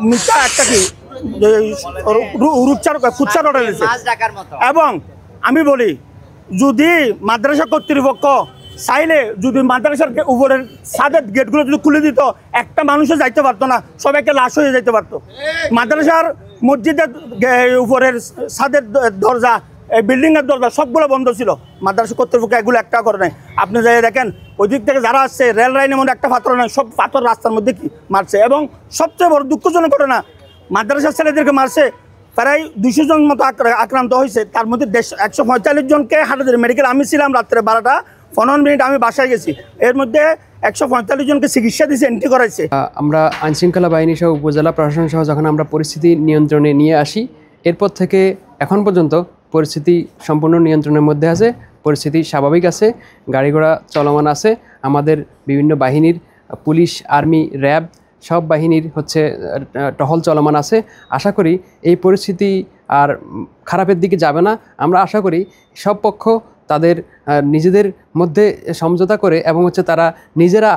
মিথ্যা একটা কি ফুচ্ছার অর্ডার দিয়েছে। এবং আমি বলি যদি মাদ্রাসা কর্তৃপক্ষ চাইলে যদি মাদ্রাসার উপরের ছাদের গেটগুলো যদি খুলে দিত একটা মানুষও যাইতে পারতো না, সবাইকে লাশ হয়ে যাইতে পারতো। মাদ্রাসার মসজিদের উপরের ছাদের দরজা, এই বিল্ডিংয়ের দরজা সবগুলো বন্ধ ছিল। মাদ্রাসা কর্তৃপক্ষ এগুলো একটা করে নাই। আপনি যাই দেখেন ওই দিক থেকে যারা আসছে রেল লাইনের মধ্যে একটা পাথর নেই, সব পাথর রাস্তার মধ্যে কি মারছে। এবং সবচেয়ে বড় দুঃখজনক করে না, মাদ্রাসার ছেলেদেরকে মারছে প্রায় 200 জন মতো আক্রান্ত হয়েছে। তার মধ্যে 145 জনকে হাটাজারি মেডিকেল, আমি ছিলাম রাত্রে 12টা 15 মিনিট আমি বাসায় গেছি, এর মধ্যে 145 জনকে চিকিৎসা দিয়েছে, এন্ট্রি করাইছে। আমরা আইনশৃঙ্খলা বাহিনী সহ উপজেলা প্রশাসন সহ যখন আমরা পরিস্থিতি নিয়ন্ত্রণে নিয়ে আসি, এরপর থেকে এখন পর্যন্ত পরিস্থিতি সম্পূর্ণ নিয়ন্ত্রণের মধ্যে আছে, পরিস্থিতি স্বাভাবিক আছে, গাড়ি ঘোড়া চলমান আছে। আমাদের বিভিন্ন বাহিনীর পুলিশ, আর্মি, র্যাব সব বাহিনীর টহল চলমান আছে। আশা করি এই পরিস্থিতি আর খারাপের দিকে যাবে না। আমরা আশা করি সব পক্ষ তাদের নিজেদের মধ্যে সমঝোতা করে এবং তারা নিজেরা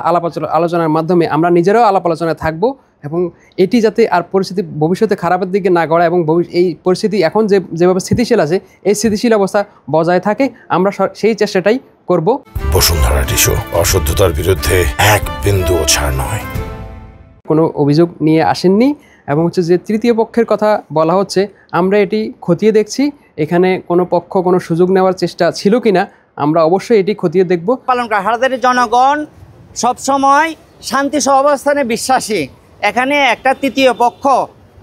আলোচনার মাধ্যমে আমরা নিজেরাও আলাপ আলোচনায় থাকবো এবং এটি যাতে আর পরিস্থিতি ভবিষ্যতে খারাপের দিকে না গড়ায় এবং এই পরিস্থিতি এখন যেভাবে স্থিতিশীল আছে এই স্থিতিশীল অবস্থা বজায় থাকে, আমরা সেই চেষ্টাটাই করব। বসুন্ধরা টিস্যু, অশুদ্ধতার বিরুদ্ধে এক বিন্দুও ছাড় নয়। কোনো অভিযোগ নিয়ে আসেননি এবং যে তৃতীয় পক্ষের কথা বলা হচ্ছে, আমরা এটি খতিয়ে দেখছি। এখানে কোনো পক্ষ কোনো সুযোগ নেওয়ার চেষ্টা ছিল কিনা আমরা অবশ্যই এটি খতিয়ে দেখব। পালন করা হাটাজারির জনগণ সবসময় শান্তি সহাবস্থানে বিশ্বাসী। এখানে একটা তৃতীয় পক্ষ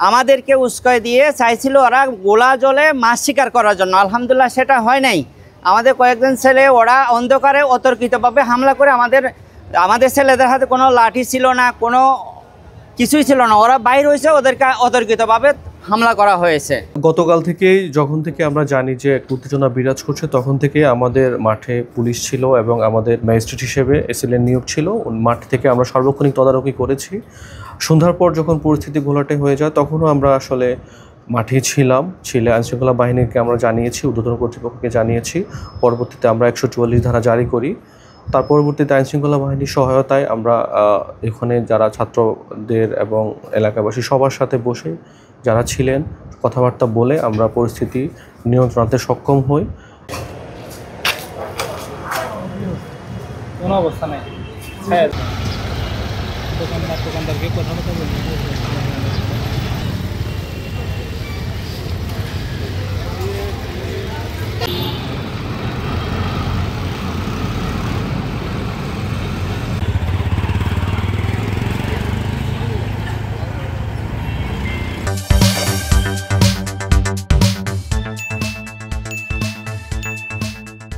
আমাদেরকে উস্কাই দিয়ে চাইছিল ওরা গোলা জলে মাছ শিকার করার জন্য। আলহামদুলিল্লাহ সেটা হয় নাই। আমাদের কয়েকজন ছেলে ওরা অন্ধকারে অতর্কিতভাবে হামলা করে আমাদের ছেলেদের হাতে কোনো লাঠি ছিল না, কোনো কিছুই ছিল না, ওরা বাইর হয়েছে, ওদেরকে অতর্কিতভাবে হামলা করা হয়েছে। গতকাল থেকেই যখন থেকে আমরা জানি যে উত্তেজনা বিরাজ করছে তখন থেকে আমাদের মাঠে পুলিশ ছিল এবং আমাদের ম্যাজিস্ট্রেট হিসেবে এসএলএন নিয়োগ ছিল। মাঠ থেকে আমরা সার্বক্ষণিক তদারকি করেছি। সন্ধ্যার পর যখন পরিস্থিতি ঘোলাটে হয়ে যায় তখনও আমরা আসলে মাঠে ছিলাম। আইনশৃঙ্খলা বাহিনীকে আমরা জানিয়েছি, ঊর্ধ্বতন কর্তৃপক্ষকে জানিয়েছি। পরবর্তীতে আমরা 144 ধারা জারি করি। তার পরবর্তীতে আইনশৃঙ্খলা বাহিনীর সহায়তায় আমরা এখানে যারা ছাত্রদের এবং এলাকাবাসী সবার সাথে বসে যারা ছিলেন কথাবার্তা বলে আমরা পরিস্থিতি নিয়ন্ত্রণে সক্ষম হই। কোনো অবস্থা নাই, দোকানদারকে কথা বলতে